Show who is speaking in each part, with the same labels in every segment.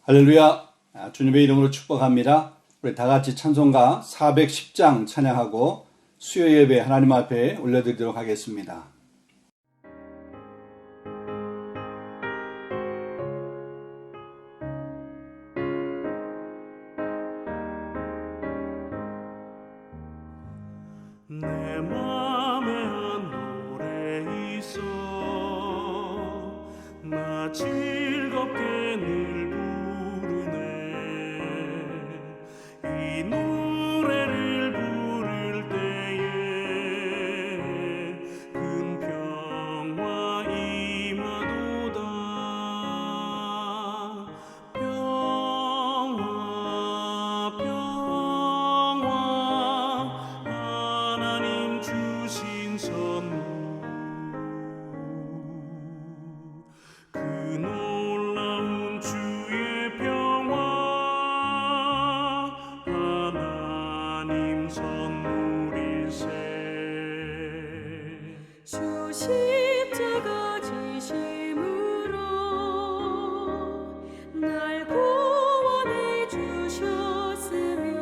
Speaker 1: 할렐루야. 주님의 이름으로 축복합니다. 우리 다 같이 찬송가 410장 찬양하고 수요 예배 하나님 앞에 올려드리도록 하겠습니다.
Speaker 2: 내 맘에 한 노래 있어 나 즐겁게 늘 부르네 이 노래를 부를 때에 큰 평화 임하도다 평화 평화 하나님 주신 선물 그 놀라운 주의 평화 하나님 선물일세
Speaker 3: 주 십자가 지심으로 날 구원해 주셨으며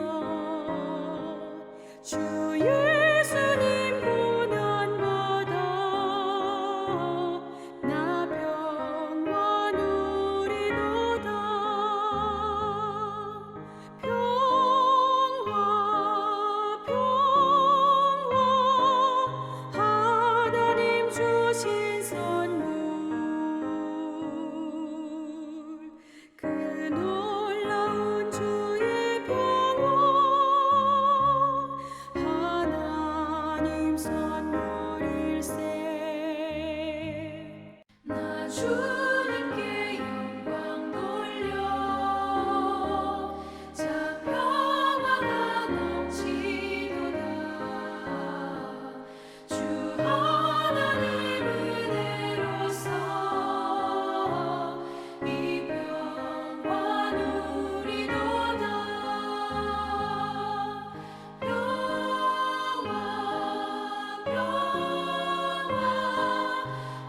Speaker 3: 주 예수님 고난받아 나 평화 누리도다 평화 하나님 주신 선물 그 놀라운 주의 평화 하나님 선물일세 나 주님께 영광 돌려 자 평화가 넘치도다 주 하나님 은혜로서 이 평화 누리도다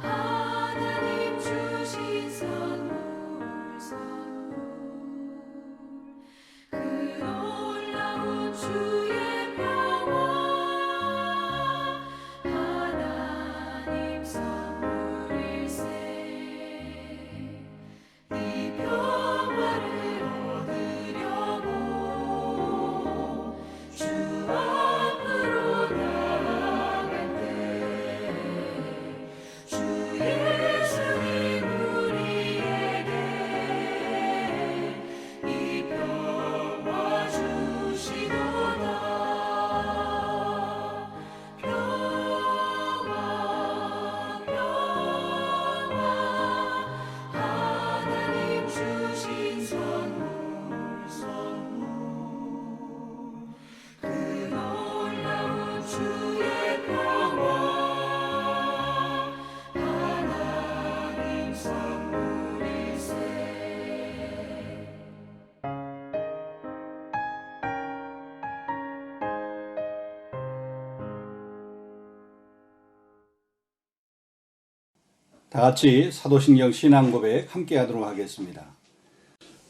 Speaker 3: 하나님 주신 선물 그 놀라운 주의 평화 하나님 선물일세 이 평화를 얻으려고 주 앞으로 나아갈 때 주 예수님 우리에게 이 평화 주시도다 평화 하나님 주신 선물 그 놀라운 주의 평화 하나님 선물일세
Speaker 1: 다 같이 사도신경 신앙고백 함께 하도록 하겠습니다.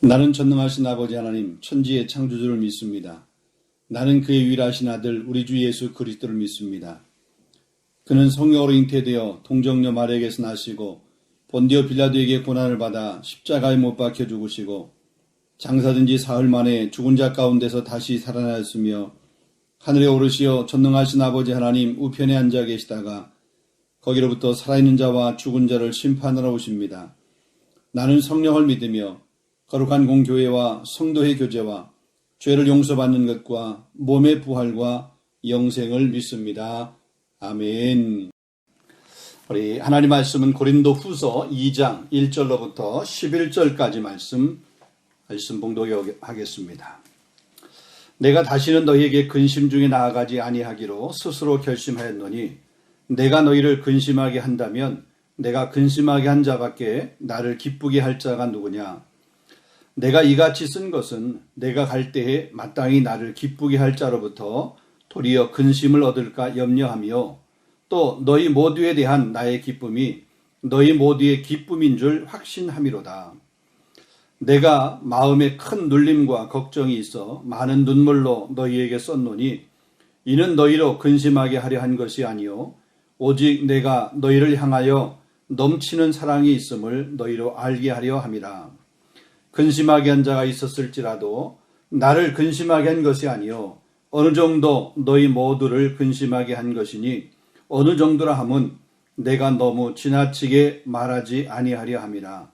Speaker 1: 나는 전능하신 아버지 하나님 천지의 창조주를 믿습니다. 나는 그의 유일하신 아들 우리 주 예수 그리스도를 믿습니다. 그는 성령으로 잉태되어 동정녀 마리아에게서 나시고 본디오 빌라도에게 고난을 받아 십자가에 못 박혀 죽으시고 장사된 지 사흘 만에 죽은 자 가운데서 다시 살아나셨으며 하늘에 오르시어 전능하신 아버지 하나님 우편에 앉아 계시다가 거기로부터 살아있는 자와 죽은 자를 심판하러 오십니다. 나는 성령을 믿으며 거룩한 공교회와 성도의 교제와 죄를 용서받는 것과 몸의 부활과 영생을 믿습니다. 아멘. 우리 하나님 말씀은 고린도 후서 2장 1절로부터 11절까지 말씀 봉독하겠습니다. 내가 다시는 너희에게 근심 중에 나아가지 아니하기로 스스로 결심하였노니 내가 너희를 근심하게 한다면 내가 근심하게 한 자밖에 나를 기쁘게 할 자가 누구냐? 내가 이같이 쓴 것은 내가 갈 때에 마땅히 나를 기쁘게 할 자로부터 도리어 근심을 얻을까 염려하며 또 너희 모두에 대한 나의 기쁨이 너희 모두의 기쁨인 줄 확신함이로다. 내가 마음에 큰 눌림과 걱정이 있어 많은 눈물로 너희에게 썼노니 이는 너희로 근심하게 하려 한 것이 아니요 오직 내가 너희를 향하여 넘치는 사랑이 있음을 너희로 알게 하려 함이라. 근심하게 한 자가 있었을지라도 나를 근심하게 한 것이 아니요 어느 정도 너희 모두를 근심하게 한 것이니 어느 정도라 함은 내가 너무 지나치게 말하지 아니하려 함이라.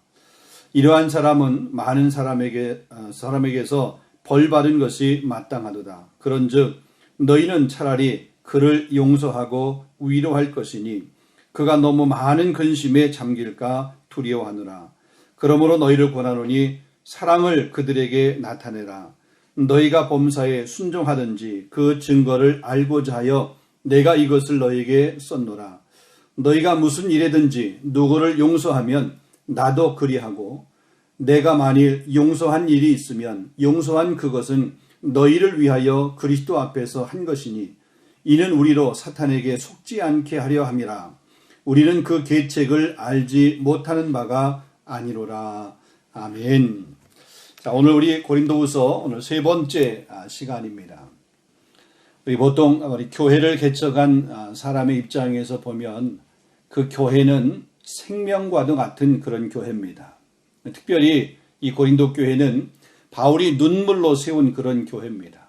Speaker 1: 이러한 사람은 많은 사람에게서 벌 받은 것이 마땅하도다. 그런즉 너희는 차라리 그를 용서하고 위로할 것이니 그가 너무 많은 근심에 잠길까 두려워하노라. 그러므로 너희를 권하노니 사랑을 그들에게 나타내라. 너희가 범사에 순종하든지 그 증거를 알고자 하여 내가 이것을 너희에게 썼노라. 너희가 무슨 일에든지 누구를 용서하면 나도 그리하고 내가 만일 용서한 일이 있으면 용서한 그것은 너희를 위하여 그리스도 앞에서 한 것이니 이는 우리로 사탄에게 속지 않게 하려 함이라. 우리는 그 계책을 알지 못하는 바가 아니로라. 아멘. 자, 오늘 우리 고린도후서 오늘 세 번째 시간입니다. 우리 보통 우리 교회를 개척한 사람의 입장에서 보면 그 교회는 생명과도 같은 그런 교회입니다. 특별히 이 고린도 교회는 바울이 눈물로 세운 그런 교회입니다.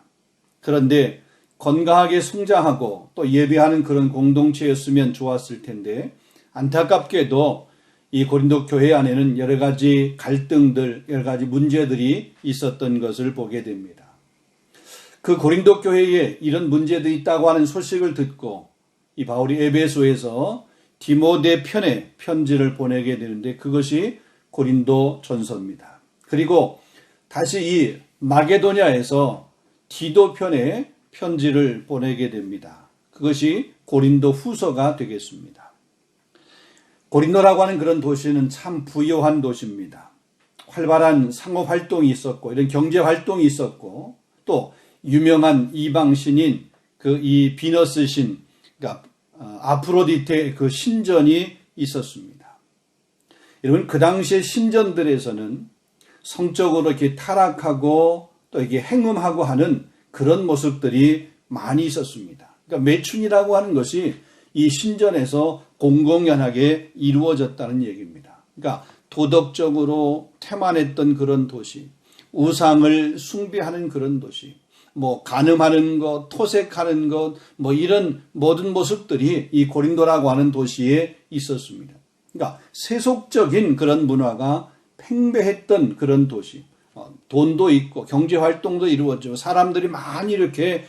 Speaker 1: 그런데 건강하게 성장하고 또 예배하는 그런 공동체였으면 좋았을 텐데 안타깝게도 이 고린도 교회 안에는 여러 가지 갈등들, 여러 가지 문제들이 있었던 것을 보게 됩니다. 그 고린도 교회에 이런 문제들이 있다고 하는 소식을 듣고 이 바울이 에베소에서 디모데 편에 편지를 보내게 되는데 그것이 고린도 전서입니다. 그리고 다시 이 마게도냐에서 디도 편에 편지를 보내게 됩니다. 그것이 고린도 후서가 되겠습니다. 고린도라고 하는 그런 도시는 참 부유한 도시입니다. 활발한 상업 활동이 있었고 이런 경제 활동이 있었고 또 유명한 이방신인 그 이 비너스 신, 그러니까 아프로디테 그 신전이 있었습니다. 여러분 그 당시의 신전들에서는 성적으로 이렇게 타락하고 또 이렇게 행음하고 하는 그런 모습들이 많이 있었습니다. 그러니까 매춘이라고 하는 것이 이 신전에서 공공연하게 이루어졌다는 얘기입니다. 그러니까 도덕적으로 태만했던 그런 도시, 우상을 숭배하는 그런 도시, 뭐 간음하는 것, 토색하는 것, 뭐 이런 모든 모습들이 이 고린도라고 하는 도시에 있었습니다. 그러니까 세속적인 그런 문화가 팽배했던 그런 도시, 돈도 있고 경제 활동도 이루어지고 사람들이 많이 이렇게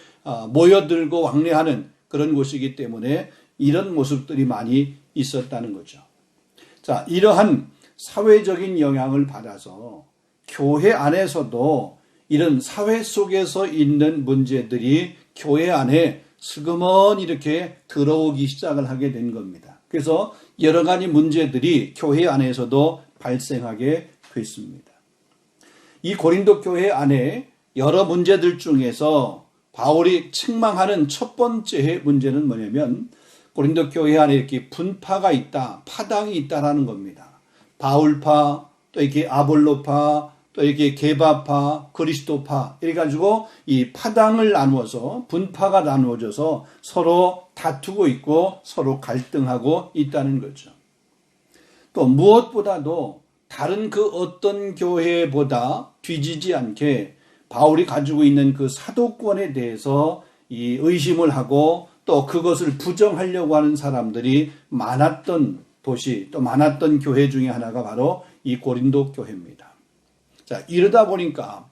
Speaker 1: 모여들고 왕래하는 그런 곳이기 때문에 이런 모습들이 많이 있었다는 거죠. 자, 이러한 사회적인 영향을 받아서 교회 안에서도 이런 사회 속에서 있는 문제들이 교회 안에 슬그머니 이렇게 들어오기 시작을 하게 된 겁니다. 그래서 여러 가지 문제들이 교회 안에서도 발생하게 됐습니다. 이 고린도 교회 안에 여러 문제들 중에서 바울이 책망하는 첫 번째 문제는 뭐냐면 고린도 교회 안에 이렇게 분파가 있다, 파당이 있다라는 겁니다. 바울파, 또 이렇게 아볼로파, 또 이렇게 게바파, 그리스도파 이래 가지고 이 파당을 나누어서 분파가 나누어져서 서로 다투고 있고 서로 갈등하고 있다는 거죠. 또 무엇보다도 다른 그 어떤 교회보다 뒤지지 않게 바울이 가지고 있는 그 사도권에 대해서 이 의심을 하고 또 그것을 부정하려고 하는 사람들이 많았던 도시, 또 많았던 교회 중에 하나가 바로 이 고린도 교회입니다. 자, 이러다 보니까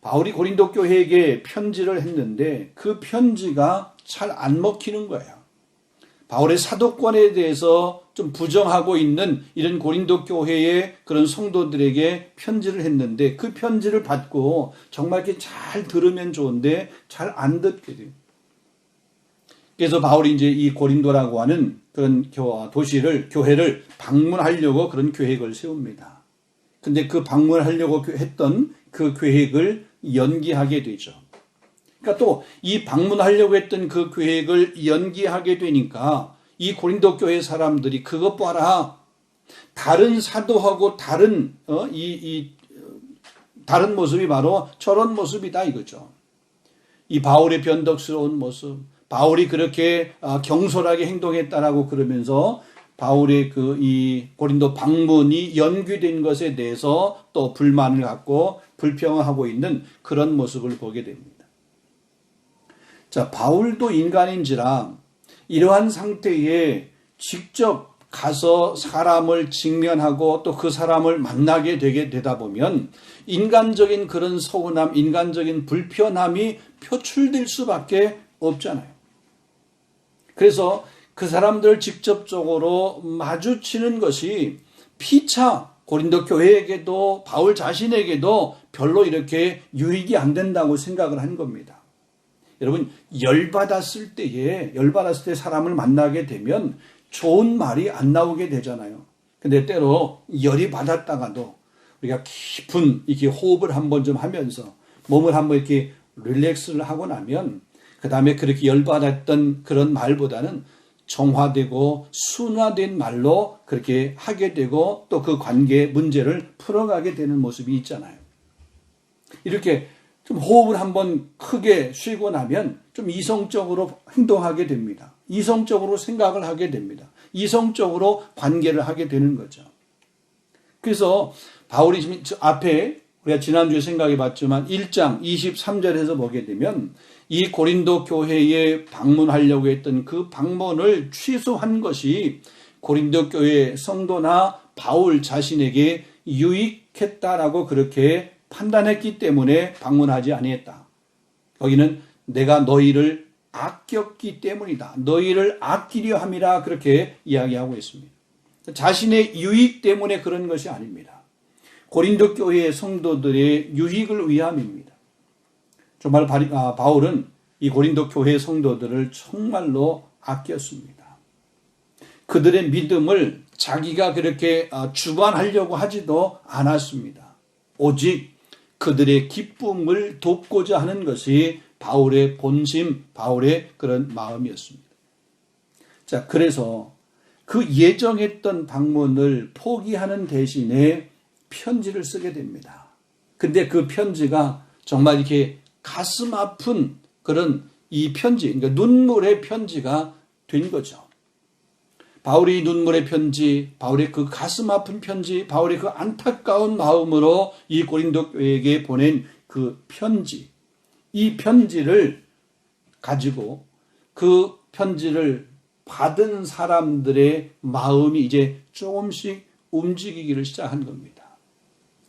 Speaker 1: 바울이 고린도 교회에게 편지를 했는데 그 편지가 잘 안 먹히는 거예요. 바울의 사도권에 대해서 좀 부정하고 있는 이런 고린도 교회의 그런 성도들에게 편지를 했는데 그 편지를 받고 정말 이렇게 잘 들으면 좋은데 잘 안 듣게 돼요. 그래서 바울이 이제 이 고린도라고 하는 그런 도시를, 교회를 방문하려고 그런 계획을 세웁니다. 근데 그 방문하려고 했던 그 계획을 연기하게 되죠. 그러니까 또 이 방문하려고 했던 그 계획을 연기하게 되니까 이 고린도 교회 사람들이 그것 봐라. 다른 사도하고 다른 다른 모습이 바로 저런 모습이다 이거죠. 이 바울의 변덕스러운 모습, 바울이 그렇게 경솔하게 행동했다라고 그러면서 바울의 이 고린도 방문이 연기된 것에 대해서 또 불만을 갖고 불평하고 있는 그런 모습을 보게 됩니다. 자, 바울도 인간인지라 이러한 상태에 직접 가서 사람을 직면하고 또 그 사람을 만나게 되다 보면 인간적인 그런 서운함, 인간적인 불편함이 표출될 수밖에 없잖아요. 그래서 그 사람들을 직접적으로 마주치는 것이 피차 고린도 교회에게도 바울 자신에게도 별로 이렇게 유익이 안 된다고 생각을 한 겁니다. 여러분, 열받았을 때 사람을 만나게 되면 좋은 말이 안 나오게 되잖아요. 근데 때로 열이 받았다가도 우리가 깊은 이렇게 호흡을 한번 좀 하면서 몸을 한번 이렇게 릴렉스를 하고 나면 그 다음에 그렇게 열받았던 그런 말보다는 정화되고 순화된 말로 그렇게 하게 되고 또 그 관계의 문제를 풀어가게 되는 모습이 있잖아요. 이렇게 좀 호흡을 한번 크게 쉬고 나면 좀 이성적으로 행동하게 됩니다. 이성적으로 생각을 하게 됩니다. 이성적으로 관계를 하게 되는 거죠. 그래서 바울이 지금 앞에 우리가 지난주에 생각해 봤지만 1장 23절에서 보게 되면 이 고린도 교회에 방문하려고 했던 그 방문을 취소한 것이 고린도 교회 성도나 바울 자신에게 유익했다라고 그렇게 판단했기 때문에 방문하지 아니했다. 거기는 내가 너희를 아꼈기 때문이다. 너희를 아끼려 함이라 그렇게 이야기하고 있습니다. 자신의 유익 때문에 그런 것이 아닙니다. 고린도 교회의 성도들의 유익을 위함입니다. 정말 바울은 이 고린도 교회 성도들을 정말로 아꼈습니다. 그들의 믿음을 자기가 그렇게 주관하려고 하지도 않았습니다. 오직 그들의 기쁨을 돕고자 하는 것이 바울의 본심, 바울의 그런 마음이었습니다. 자, 그래서 그 예정했던 방문을 포기하는 대신에 편지를 쓰게 됩니다. 근데 그 편지가 정말 이렇게 가슴 아픈 그런 이 편지, 그러니까 눈물의 편지가 된 거죠. 바울이 눈물의 편지, 바울의 그 가슴 아픈 편지, 바울의 그 안타까운 마음으로 이 고린도 교회에게 보낸 그 편지, 이 편지를 가지고 그 편지를 받은 사람들의 마음이 이제 조금씩 움직이기를 시작한 겁니다.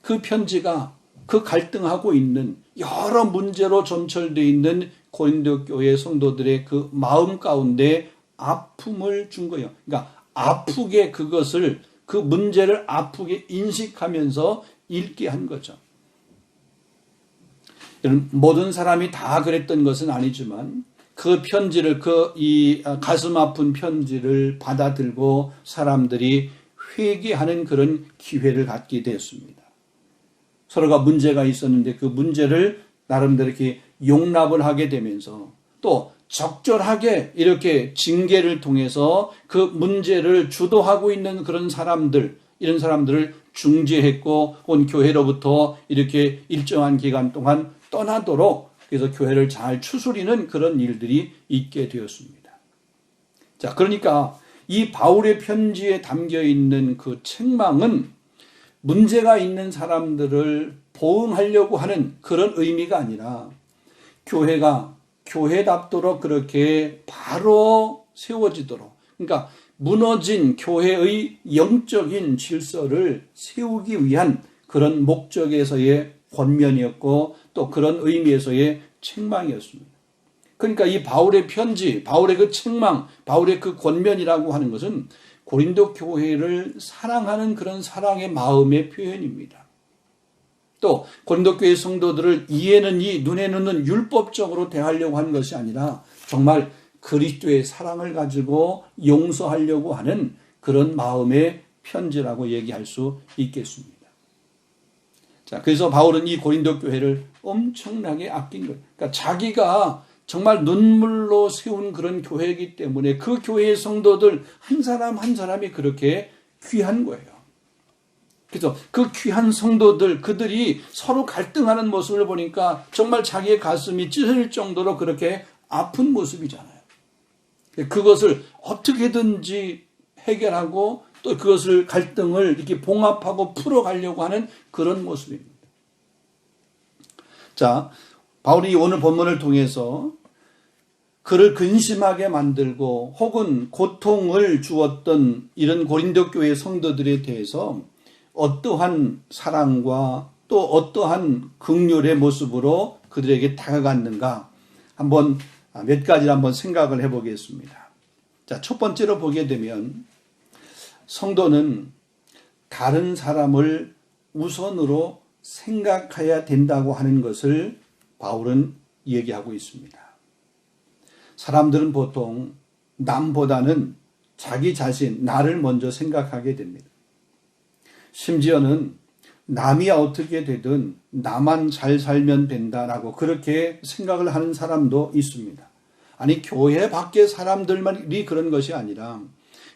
Speaker 1: 그 편지가 그 갈등하고 있는 여러 문제로 점철되어 있는 고린도 교회 성도들의 그 마음 가운데 아픔을 준 거예요. 그러니까 아프게 그것을, 그 문제를 아프게 인식하면서 읽게 한 거죠. 모든 사람이 다 그랬던 것은 아니지만 그 편지를, 이 가슴 아픈 편지를 받아들고 사람들이 회개하는 그런 기회를 갖게 되었습니다. 서로가 문제가 있었는데 그 문제를 나름대로 이렇게 용납을 하게 되면서 또 적절하게 이렇게 징계를 통해서 그 문제를 주도하고 있는 그런 사람들, 이런 사람들을 중재했고 온 교회로부터 이렇게 일정한 기간 동안 떠나도록 그래서 교회를 잘 추스리는 그런 일들이 있게 되었습니다. 자, 그러니까 이 바울의 편지에 담겨 있는 그 책망은 문제가 있는 사람들을 보응하려고 하는 그런 의미가 아니라 교회가 교회답도록 그렇게 바로 세워지도록, 그러니까 무너진 교회의 영적인 질서를 세우기 위한 그런 목적에서의 권면이었고 또 그런 의미에서의 책망이었습니다. 그러니까 이 바울의 편지, 바울의 그 책망, 바울의 그 권면이라고 하는 것은 고린도 교회를 사랑하는 그런 사랑의 마음의 표현입니다. 또 고린도 교회 성도들을 이에는 이, 눈에는 눈 율법적으로 대하려고 하는 것이 아니라 정말 그리스도의 사랑을 가지고 용서하려고 하는 그런 마음의 편지라고 얘기할 수 있겠습니다. 자, 그래서 바울은 이 고린도 교회를 엄청나게 아낀 거예요. 그러니까 자기가 정말 눈물로 세운 그런 교회이기 때문에 그 교회의 성도들 한 사람 한 사람이 그렇게 귀한 거예요. 그래서 그 귀한 성도들, 그들이 서로 갈등하는 모습을 보니까 정말 자기의 가슴이 찢어질 정도로 그렇게 아픈 모습이잖아요. 그것을 어떻게든지 해결하고 또 그것을 갈등을 이렇게 봉합하고 풀어가려고 하는 그런 모습입니다. 자, 바울이 오늘 본문을 통해서 그를 근심하게 만들고 혹은 고통을 주었던 이런 고린도 교회 성도들에 대해서 어떠한 사랑과 또 어떠한 긍휼의 모습으로 그들에게 다가갔는가 한번 몇 가지를 한번 생각을 해보겠습니다. 자, 첫 번째로 보게 되면 성도는 다른 사람을 우선으로 생각해야 된다고 하는 것을 바울은 얘기하고 있습니다. 사람들은 보통 남보다는 자기 자신, 나를 먼저 생각하게 됩니다. 심지어는 남이 어떻게 되든 나만 잘 살면 된다라고 그렇게 생각을 하는 사람도 있습니다. 아니, 교회 밖의 사람들만이 그런 것이 아니라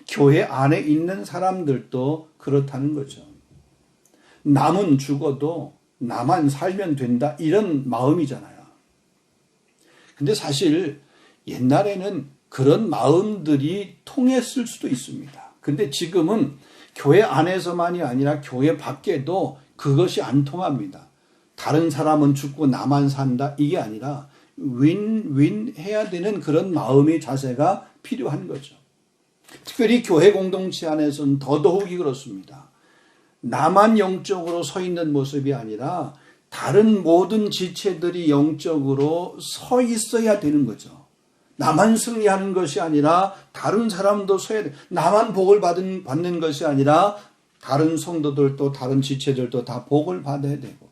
Speaker 1: 교회 안에 있는 사람들도 그렇다는 거죠. 남은 죽어도 나만 살면 된다, 이런 마음이잖아요. 근데 사실 옛날에는 그런 마음들이 통했을 수도 있습니다. 근데 지금은 교회 안에서만이 아니라 교회 밖에도 그것이 안 통합니다. 다른 사람은 죽고 나만 산다, 이게 아니라 윈윈 해야 되는 그런 마음의 자세가 필요한 거죠. 특별히 교회 공동체 안에서는 더더욱이 그렇습니다. 나만 영적으로 서 있는 모습이 아니라 다른 모든 지체들이 영적으로 서 있어야 되는 거죠. 나만 승리하는 것이 아니라 다른 사람도 서야 돼. 나만 복을 받는 것이 아니라 다른 성도들도 다른 지체들도 다 복을 받아야 되고,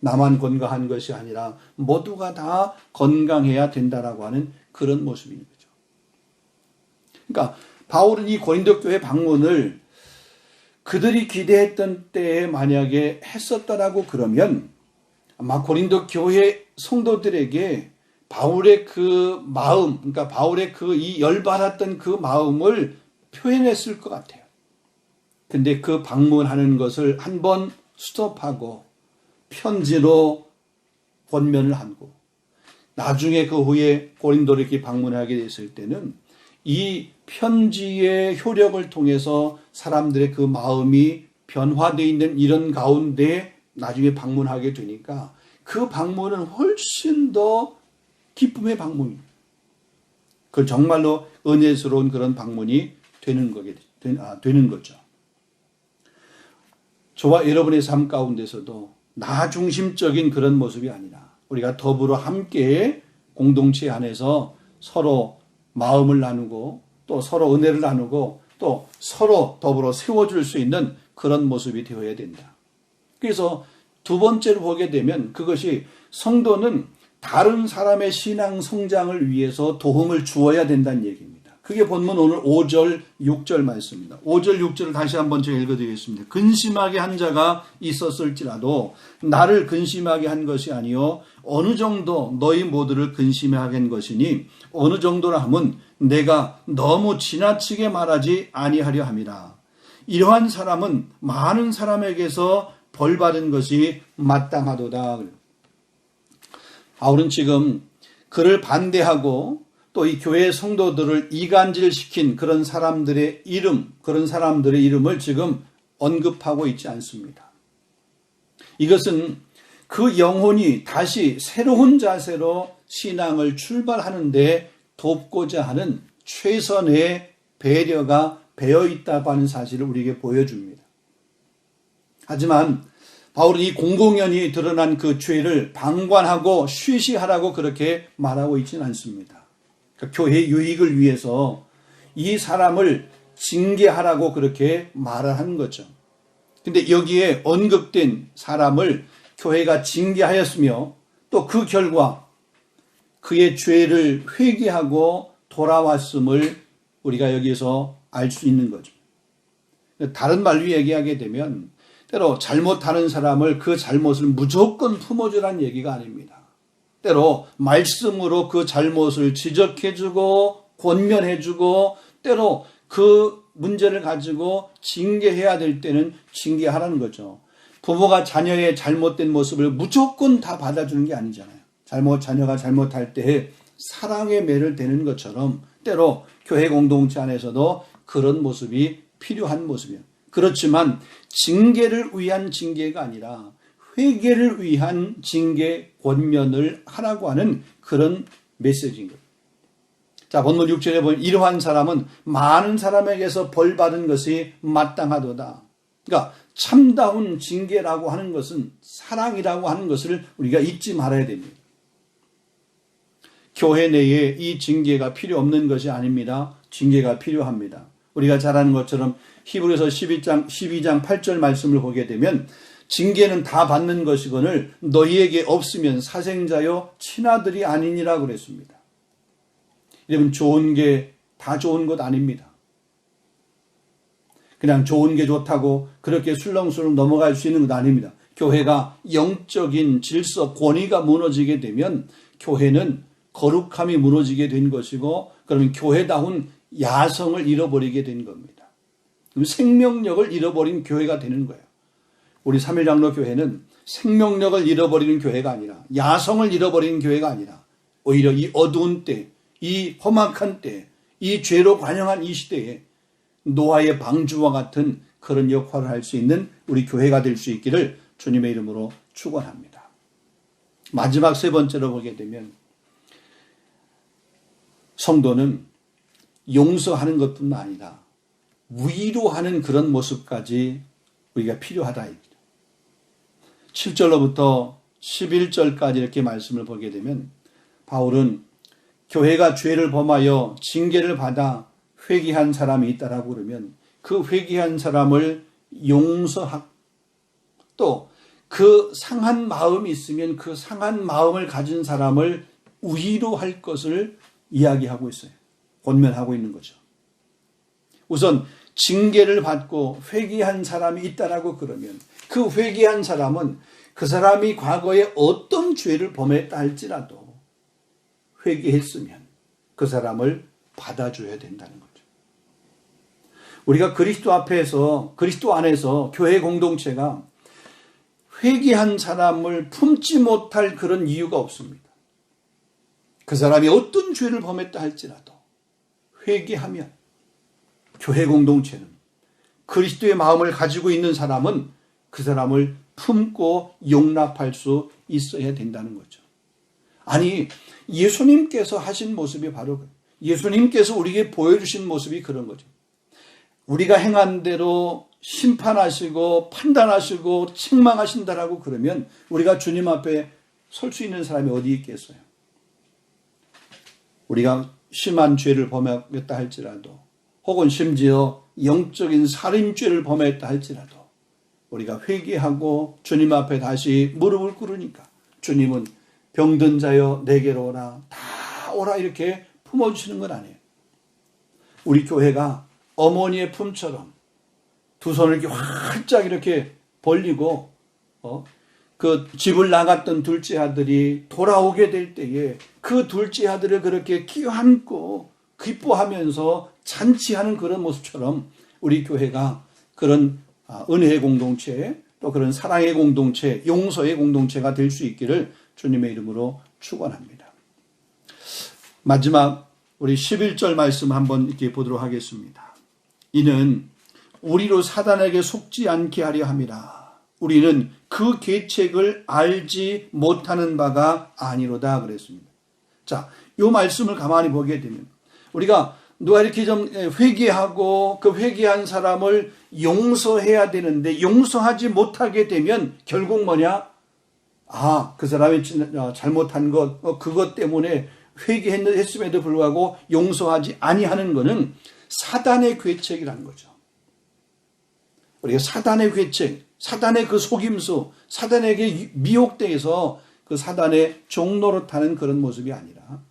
Speaker 1: 나만 건강한 것이 아니라 모두가 다 건강해야 된다라고 하는 그런 모습인 거죠. 그러니까 바울은 이 고린도 교회 방문을 그들이 기대했던 때에 만약에 했었다라고 그러면 아마 고린도 교회 성도들에게 바울의 그 마음, 그러니까 바울의 그 이 열받았던 그 마음을 표현했을 것 같아요. 근데 그 방문하는 것을 한번 스톱하고 편지로 권면을 하고 나중에 그 후에 고린도를 이렇게 방문하게 됐을 때는 이 편지의 효력을 통해서 사람들의 그 마음이 변화되어 있는 이런 가운데 나중에 방문하게 되니까 그 방문은 훨씬 더 기쁨의 방문입니다. 그 정말로 은혜스러운 그런 방문이 되는 거죠. 저와 여러분의 삶 가운데서도 나 중심적인 그런 모습이 아니라 우리가 더불어 함께 공동체 안에서 서로 마음을 나누고 또 서로 은혜를 나누고 또 서로 더불어 세워줄 수 있는 그런 모습이 되어야 된다. 그래서 두 번째로 보게 되면 그것이 성도는 다른 사람의 신앙 성장을 위해서 도움을 주어야 된다는 얘기입니다. 그게 본문 오늘 5절, 6절 말씀입니다. 5절, 6절을 다시 한번 제가 읽어드리겠습니다. 근심하게 한 자가 있었을지라도 나를 근심하게 한 것이 아니요 어느 정도 너희 모두를 근심하게 한 것이니 어느 정도라 함은 내가 너무 지나치게 말하지 아니하려 함이라. 이러한 사람은 많은 사람에게서 벌받은 것이 마땅하도다. 바울은 지금 그를 반대하고 또 이 교회 성도들을 이간질시킨 그런 사람들의 이름을 지금 언급하고 있지 않습니다. 이것은 그 영혼이 다시 새로운 자세로 신앙을 출발하는데 돕고자 하는 최선의 배려가 배어 있다고 하는 사실을 우리에게 보여줍니다. 하지만 바울은 이 공공연히 드러난 그 죄를 방관하고 쉬쉬하라고 그렇게 말하고 있지는 않습니다. 그러니까 교회 유익을 위해서 이 사람을 징계하라고 그렇게 말을 하는 거죠. 근데 여기에 언급된 사람을 교회가 징계하였으며 또 그 결과 그의 죄를 회개하고 돌아왔음을 우리가 여기서 알 수 있는 거죠. 다른 말로 얘기하게 되면 때로 잘못하는 사람을 그 잘못을 무조건 품어주라는 얘기가 아닙니다. 때로 말씀으로 그 잘못을 지적해주고 권면해주고 때로 그 문제를 가지고 징계해야 될 때는 징계하라는 거죠. 부모가 자녀의 잘못된 모습을 무조건 다 받아주는 게 아니잖아요. 자녀가 잘못할 때 사랑의 매를 대는 것처럼 때로 교회 공동체 안에서도 그런 모습이 필요한 모습이에요. 그렇지만 징계를 위한 징계가 아니라 회개를 위한 징계 권면을 하라고 하는 그런 메시지인 거예요. 자, 본문 6절에 보면 이러한 사람은 많은 사람에게서 벌 받은 것이 마땅하도다. 그러니까 참다운 징계라고 하는 것은 사랑이라고 하는 것을 우리가 잊지 말아야 됩니다. 교회 내에 이 징계가 필요 없는 것이 아닙니다. 징계가 필요합니다. 우리가 잘 아는 것처럼 히브리서 12장 8절 말씀을 보게 되면 징계는 다 받는 것이거늘 너희에게 없으면 사생자요 친아들이 아니니라 그랬습니다. 여러분, 좋은 게 다 좋은 것 아닙니다. 그냥 좋은 게 좋다고 그렇게 술렁술렁 넘어갈 수 있는 것 아닙니다. 교회가 영적인 질서, 권위가 무너지게 되면 교회는 거룩함이 무너지게 된 것이고, 그러면 교회다운 야성을 잃어버리게 된 겁니다. 그럼 생명력을 잃어버린 교회가 되는 거예요. 우리 삼일장로교회는 생명력을 잃어버리는 교회가 아니라, 야성을 잃어버리는 교회가 아니라, 오히려 이 어두운 때, 이 험악한 때, 이 죄로 관영한 이 시대에 노아의 방주와 같은 그런 역할을 할 수 있는 우리 교회가 될 수 있기를 주님의 이름으로 축원합니다. 마지막 세 번째로 보게 되면 성도는 용서하는 것뿐만 아니라 위로하는 그런 모습까지 우리가 필요하다. 7절로부터 11절까지 이렇게 말씀을 보게 되면 바울은 교회가 죄를 범하여 징계를 받아 회개한 사람이 있다라고 그러면 그 회개한 사람을 용서하고 또 그 상한 마음이 있으면 그 상한 마음을 가진 사람을 위로할 것을 이야기하고 있어요. 권면하고 있는 거죠. 우선 징계를 받고 회개한 사람이 있다라고 그러면 그 회개한 사람은 그 사람이 과거에 어떤 죄를 범했다 할지라도 회개했으면 그 사람을 받아줘야 된다는 거죠. 우리가 그리스도 앞에서, 그리스도 안에서 교회 공동체가 회개한 사람을 품지 못할 그런 이유가 없습니다. 그 사람이 어떤 죄를 범했다 할지라도 회개하면 교회 공동체는, 그리스도의 마음을 가지고 있는 사람은 그 사람을 품고 용납할 수 있어야 된다는 거죠. 아니, 예수님께서 하신 모습이 바로 예수님께서 우리에게 보여주신 모습이 그런 거죠. 우리가 행한 대로 심판하시고 판단하시고 책망하신다라고 그러면 우리가 주님 앞에 설 수 있는 사람이 어디 있겠어요? 우리가 심한 죄를 범했다 할지라도, 혹은 심지어 영적인 살인죄를 범했다 할지라도 우리가 회개하고 주님 앞에 다시 무릎을 꿇으니까 주님은 병든 자여 내게로 오라, 다 오라 이렇게 품어주시는 건 아니에요. 우리 교회가 어머니의 품처럼 두 손을 이렇게 활짝 이렇게 벌리고 그 집을 나갔던 둘째 아들이 돌아오게 될 때에 그 둘째 아들을 그렇게 끼안고 기뻐하면서 잔치하는 그런 모습처럼 우리 교회가 그런 은혜의 공동체, 또 그런 사랑의 공동체, 용서의 공동체가 될 수 있기를 주님의 이름으로 축원합니다. 마지막 우리 11절 말씀 한번 이렇게 보도록 하겠습니다. 이는 우리로 사단에게 속지 않게 하려 함이라. 우리는 그 계책을 알지 못하는 바가 아니로다 그랬습니다. 자, 이 말씀을 가만히 보게 되면 우리가 누가 이렇게 좀 회개하고 그 회개한 사람을 용서해야 되는데 용서하지 못하게 되면 결국 뭐냐? 그 사람이 잘못한 것, 그것 때문에 회개했음에도 불구하고 용서하지 아니하는 것은 사단의 계책이라는 거죠. 우리가 사단의 계책, 사단의 그 속임수, 사단에게 미혹돼서 그 사단의 종로로 타는 그런 모습이 아니라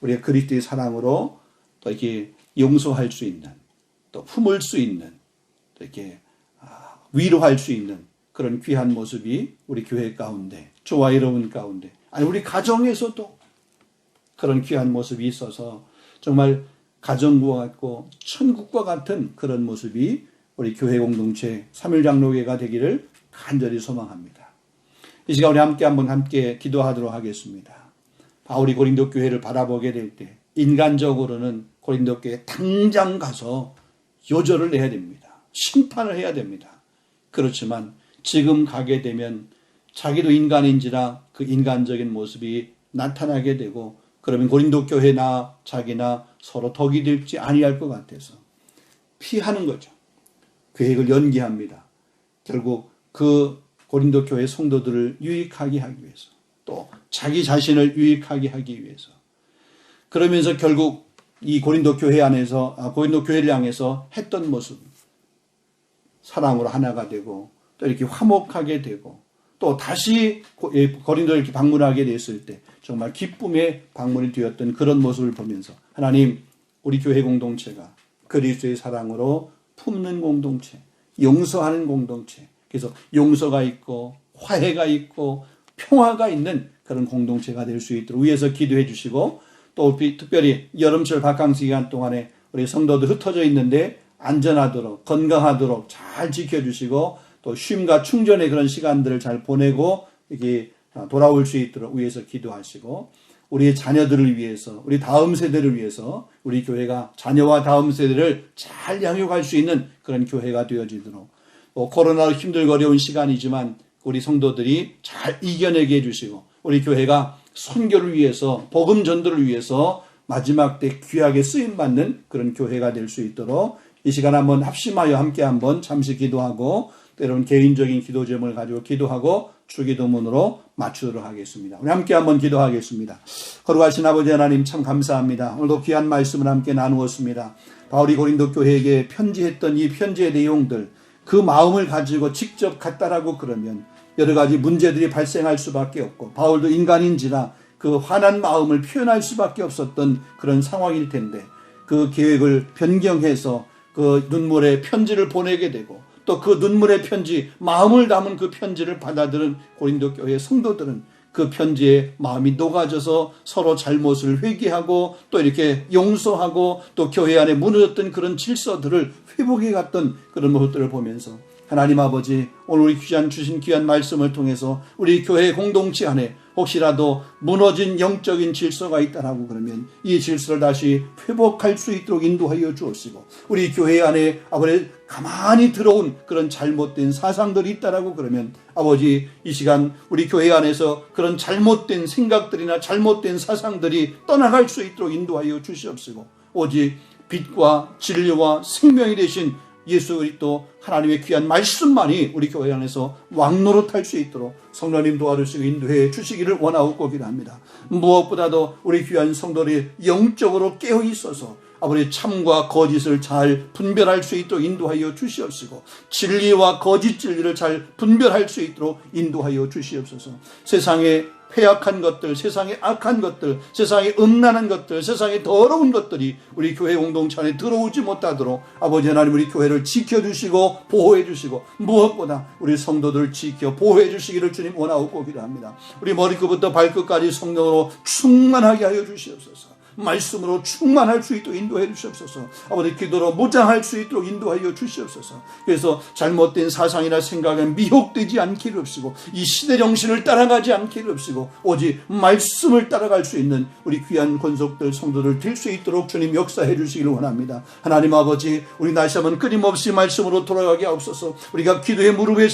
Speaker 1: 우리가 그리스도의 사랑으로 또 이렇게 용서할 수 있는, 또 품을 수 있는, 또 이렇게 위로할 수 있는 그런 귀한 모습이 우리 교회 가운데, 저와 여러분 가운데, 아니 우리 가정에서도 그런 귀한 모습이 있어서 정말 가정부와 같고 천국과 같은 그런 모습이 우리 교회 공동체 삼일장로교회가 되기를 간절히 소망합니다. 이 시간 우리 함께 기도하도록 하겠습니다. 바울이 고린도 교회를 바라보게 될 때 인간적으로는 고린도 교회에 당장 가서 요절을 내야 됩니다. 심판을 해야 됩니다. 그렇지만 지금 가게 되면 자기도 인간인지라 그 인간적인 모습이 나타나게 되고 그러면 고린도 교회나 자기나 서로 덕이 될지 아니할 것 같아서 피하는 거죠. 계획을 연기합니다. 결국 그 고린도 교회 성도들을 유익하게 하기 위해서 또 자기 자신을 유익하게 하기 위해서 그러면서 결국 이 고린도 교회 안에서 고린도 교회를 향해서 했던 모습 사랑으로 하나가 되고 또 이렇게 화목하게 되고 또 다시 고린도를 이렇게 방문하게 됐을 때 정말 기쁨의 방문이 되었던 그런 모습을 보면서 하나님 우리 교회 공동체가 그리스도의 사랑으로 품는 공동체, 용서하는 공동체, 그래서 용서가 있고 화해가 있고 평화가 있는 그런 공동체가 될 수 있도록 위해서 기도해 주시고 또 특별히 여름철 바캉스 기간 동안에 우리 성도들 흩어져 있는데 안전하도록 건강하도록 잘 지켜주시고 또 쉼과 충전의 그런 시간들을 잘 보내고 이렇게 돌아올 수 있도록 위해서 기도하시고 우리의 자녀들을 위해서 우리 다음 세대를 위해서 우리 교회가 자녀와 다음 세대를 잘 양육할 수 있는 그런 교회가 되어지도록 코로나로 힘들고 어려운 시간이지만 우리 성도들이 잘 이겨내게 해주시고 우리 교회가 선교를 위해서 복음 전도를 위해서 마지막 때 귀하게 쓰임받는 그런 교회가 될 수 있도록 이 시간 한번 합심하여 함께 한번 잠시 기도하고 때로는 개인적인 기도 제목을 가지고 기도하고 주기도문으로 마치도록 하겠습니다. 우리 함께 한번 기도하겠습니다. 거룩하신 아버지 하나님 참 감사합니다. 오늘도 귀한 말씀을 함께 나누었습니다. 바울이 고린도 교회에게 편지했던 이 편지의 내용들 그 마음을 가지고 직접 갖다라고 그러면 여러 가지 문제들이 발생할 수밖에 없고 바울도 인간인지라 그 화난 마음을 표현할 수밖에 없었던 그런 상황일 텐데 그 계획을 변경해서 그 눈물의 편지를 보내게 되고 또 그 눈물의 편지, 마음을 담은 그 편지를 받아들은 고린도 교회 성도들은 그 편지에 마음이 녹아져서 서로 잘못을 회개하고 또 이렇게 용서하고 또 교회 안에 무너졌던 그런 질서들을 회복해 갔던 그런 모습들을 보면서 하나님 아버지 오늘 우리 주신 귀한 말씀을 통해서 우리 교회 공동체 안에 혹시라도 무너진 영적인 질서가 있다라고 그러면 이 질서를 다시 회복할 수 있도록 인도하여 주옵시고 우리 교회 안에 아버지 가만히 들어온 그런 잘못된 사상들이 있다라고 그러면 아버지 이 시간 우리 교회 안에서 그런 잘못된 생각들이나 잘못된 사상들이 떠나갈 수 있도록 인도하여 주시옵시고 오직 빛과 진리와 생명이 되신 예수 그리스도 하나님의 귀한 말씀만이 우리 교회 안에서 왕노릇할 수 있도록 성령님 도와주시고 인도해 주시기를 원하고 기도합니다. 무엇보다도 우리 귀한 성도들이 영적으로 깨어 있어서 아버지 참과 거짓을 잘 분별할 수 있도록 인도하여 주시옵시고 진리와 거짓 진리를 잘 분별할 수 있도록 인도하여 주시옵소서. 세상에 패약한 것들, 세상에 악한 것들, 세상에 음란한 것들, 세상에 더러운 것들이 우리 교회 공동체 안에 들어오지 못하도록 아버지 하나님 우리 교회를 지켜주시고 보호해 주시고 무엇보다 우리 성도들을 지켜 보호해 주시기를 주님 원하고 기도합니다. 우리 머리끝부터 발끝까지 성령으로 충만하게 하여 주시옵소서. 말씀으로 충만할 수 있도록 인도해 주시옵소서. 아버지 기도로 무장할 수 있도록 인도하여 주시옵소서. 그래서 잘못된 사상이나 생각에 미혹되지 않기를 없이고 이 시대 정신을 따라가지 않기를 없이고 오직 말씀을 따라갈 수 있는 우리 귀한 권속들 성도들 될 수 있도록 주님 역사해 주시기를 원합니다. 하나님 아버지 우리 다시 한번 끊임없이 말씀으로 돌아가게 하옵소서. 우리가 기도의 무릎을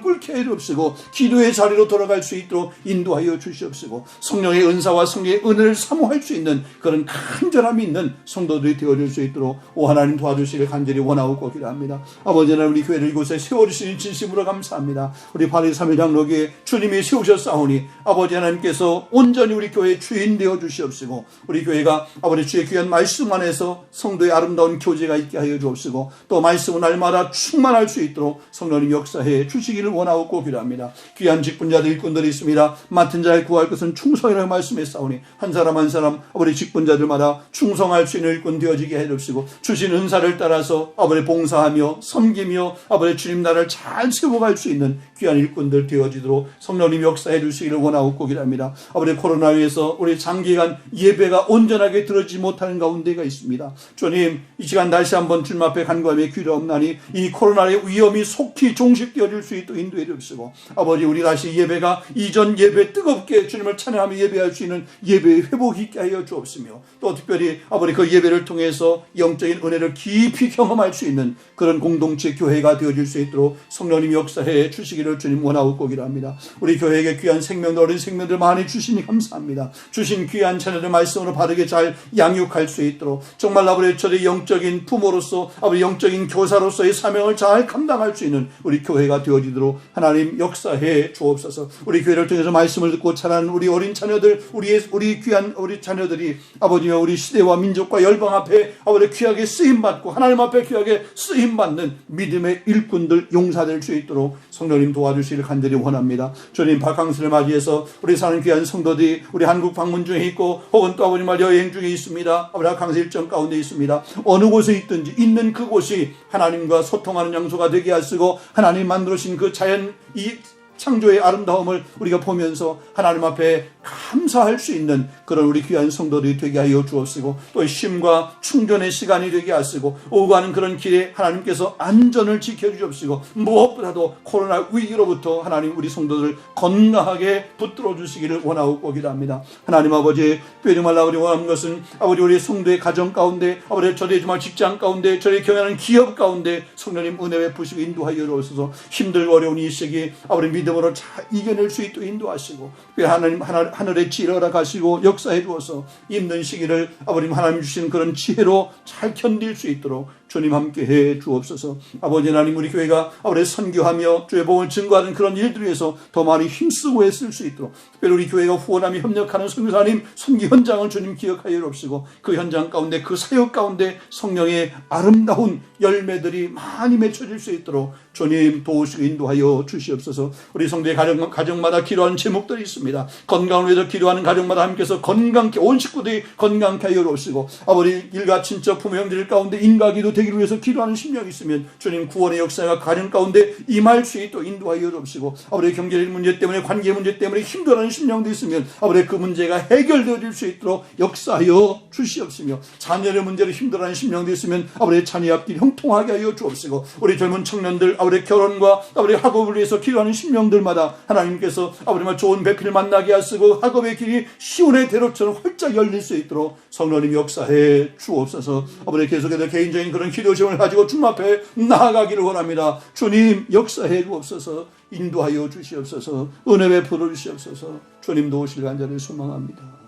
Speaker 1: 꿇게 해 주옵시고 기도의 자리로 돌아갈 수 있도록 인도하여 주시옵시고 성령의 은사와 성령의 은혜를 사모할 수 있는 그런 간절함이 있는 성도들이 되어줄 수 있도록 오 하나님 도와주시길 간절히 원하고 기도합니다. 아버지 하나님 우리 교회를 이곳에 세워주시니 진심으로 감사합니다. 우리 바리 3일 장로교회 주님이 세우셨사오니 아버지 하나님께서 온전히 우리 교회의 주인 되어 주시옵시고 우리 교회가 아버지 주의 귀한 말씀 안에서 성도의 아름다운 교제가 있게 하여 주옵시고 또 말씀은 날마다 충만할 수 있도록 성령님 역사해 주시기를 원하고 기도합니다. 귀한 직분자들 일꾼들이 있습니다. 맡은 자의 구할 것은 충성이라고 말씀했사오니 한 사람 한 사람 아버지 직분자들마다 충성할 수 있는 일꾼 되어지게 해주시고 주신 은사를 따라서 아버지 봉사하며 섬기며 아버지 주님 나라를 잘 세워갈 수 있는 귀한 일꾼들 되어지도록 성령님 역사해 주시기를 원하옵고 기도합니다. 아버지 코로나위에서 우리 장기간 예배가 온전하게 들어지지 못하는 가운데가 있습니다. 주님 이 시간 다시 한번 주님 앞에 간구하며 기도하옵나니 이 코로나의 위험이 속히 종식되어질 수 있도록 인도해 주시고 아버지 우리 다시 예배가 이전 예배 뜨겁게 주님을 찬양하며 예배할 수 있는 예배의 회복 있게 하여 주옵시며 또 특별히 아버지 그 예배를 통해서 영적인 은혜를 깊이 경험할 수 있는 그런 공동체 교회가 되어질 수 있도록 성령님 역사해 주시기를 주님 원하옵고 기도합니다. 우리 교회에게 귀한 생명들 어린 생명들 많이 주시니 감사합니다. 주신 귀한 자녀들 말씀으로 바르게 잘 양육할 수 있도록 정말 아버지 저의 영적인 부모로서 아버지 영적인 교사로서의 사명을 잘 감당할 수 있는 우리 교회가 되어지도록 하나님 역사해 주옵소서. 우리 교회를 통해서 말씀을 듣고 자라는 우리 어린 자녀들 우리 귀한 우리 자녀들이 아버지와 우리 시대와 민족과 열방 앞에 아버지 귀하게 쓰임받고 하나님 앞에 귀하게 쓰임받는 믿음의 일꾼들 용사될 수 있도록 성령님 도와주시기를 간절히 원합니다. 주님 박항수를 맞이해서 우리 사는 귀한 성도들이 우리 한국 방문 중에 있고 혹은 또 아버지 말 여행 중에 있습니다. 아버지 박항수 일정 가운데 있습니다. 어느 곳에 있든지 있는 그곳이 하나님과 소통하는 장소가 되게 하시고 하나님 만들어주신 그 자연 이 창조의 아름다움을 우리가 보면서 하나님 앞에 감사할 수 있는 그런 우리 귀한 성도들이 되게 하여 주옵시고 또 쉼과 충전의 시간이 되게 하시고 오고 가는 그런 길에 하나님께서 안전을 지켜주옵시고 무엇보다도 코로나 위기로부터 하나님 우리 성도들 건강하게 붙들어 주시기를 원하고 기도합니다. 하나님 아버지 특별히 말라 우리 원하는 것은 아버지 우리 성도의 가정 가운데 아버지 저희 정말 직장 가운데 저희 경영하는 기업 가운데 성령님 은혜 베푸시고 인도하여 주옵소서. 힘들고 어려운 이 시기 아버지 믿음으로 잘 이겨낼 수 있도록 인도하시고 하나님 하늘의 지혜를 허락하시고 역사해 주어서 힘든 시기를 아버님 하나님 주신 그런 지혜로 잘 견딜 수 있도록 주님 함께 해 주옵소서. 아버지 하나님 우리 교회가 아버지 선교하며 주의 복음을 증거하는 그런 일들 위해서 더 많이 힘쓰고 애쓸 수 있도록 특별히 우리 교회가 후원하며 협력하는 선교사님 선교 현장을 주님 기억하여 주옵시고 그 현장 가운데 그 사역 가운데 성령의 아름다운 열매들이 많이 맺혀질 수 있도록 주님 도우시고 인도하여 주시옵소서. 우리 성도의 가정마다 기도하는 제목들이 있습니다. 건강을 위해서 기도하는 가정마다 함께서 건강케 온 식구들이 건강케 하여 주옵시고 아버지 일가 친척 부모 형제들 가운데 인가기도 되기를 위해서 기도하는 심령이 있으면 주님 구원의 역사가 가정 가운데 임할 수 있도록 인도하여 주옵시고 아버지 경제적 문제 때문에 관계 문제 때문에 힘들어하는 심령도 있으면 아버지 그 문제가 해결되어질 수 있도록 역사하여 주시옵시며 자녀의 문제로 힘들어하는 심령도 있으면 아버지 자녀 앞길 형통하게 하여 주옵시고 우리 젊은 청년들 아버지 결혼과 아버지 학업을 위해서 기도하는 심령들마다 하나님께서 아버지만 좋은 배필을 만나게 하시고 학업의 길이 시온의 대로처럼 활짝 열릴 수 있도록 성령님 역사해 주옵소서. 아버지 계속해서 개인적인 그런 기도 제목을 가지고 주님 앞에 나아가기를 원합니다. 주님 역사해 주옵소서. 인도하여 주시옵소서. 은혜 베풀어 주시옵소서. 주님 도우실 간절히 소망합니다.